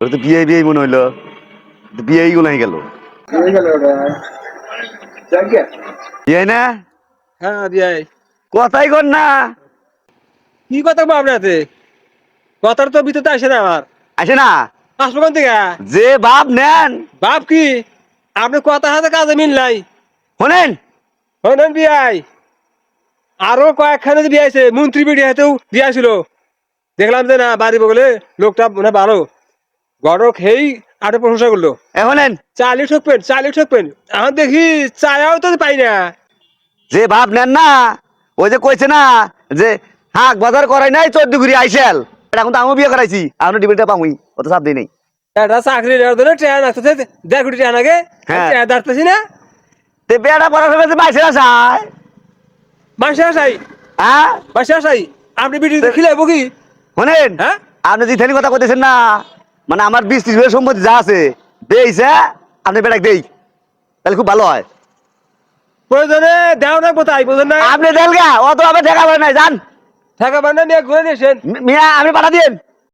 ওর তো বিয়ে বিয়ে মনে হইলো, বিয়েই গুলাই গেল। বিয়ে না হ্যাঁ বিয়াই। কথাই কর না। কি কথা বলবো আপনাতে? কথার তো ভিতরে আসে না আমার। আসে না আসবো কোন থেকে? যে বাপ নেন। বাপ কি আপনি কথা হাতে কাজে মিল নাই। শোনেন শোনেন বিয়াই, আরো কয়েকখানে বিয়ে আছে, মন্ত্রী বিড়ি হাতেও বিয়ে ছিল। দেখলাম যে না বাড়ি বগলে লোকটা মানে ভালো, গড়ক হেই আরো প্রশংসা করলো। শোনেন চালিয়ে ঠকবেন এখন দেখি চায়াও তো পাই না। যে বাপ নেন না, ওই যে কইছে না যে হাক বাজার করাই নাই 14 ঘুরি আইসেল, এখন তো আমিও বিয়ে করাইছি, আমি ডিবেটটা পামুই, অত চাপ দিই নাই। একটা চাকরি নেওয়ার জন্য ট্রেন আসতেছে 1.5 কোটি টাকা লাগে, হ্যাঁ। ট্রেন দাঁড়তেছি না। তে বেড়া পড়া ফেলেছে বাইসে আসায়। মাসে আসাই, হ্যাঁ মাসে আসাই আপনি বিড়িতে খিলাইবো কি? শোনেন, হ্যাঁ আপনি জিথানি কথা কইতেছেন না, মানে আমার 20-30 বিঘা সম্পত্তি যা আছে দেইছে, আপনি বেড়াক দেই, তাহলে খুব ভালো হয়। প্রয়োজনে দেও না কোথায় বোঝেন না। আপনি দেন গা, অত আবার ঠেকা পড়ে নাই, যান টাকা বান্না নিয়ে ঘুরে নিয়েছেন। মিয়া, আপনি পাঠা দিন।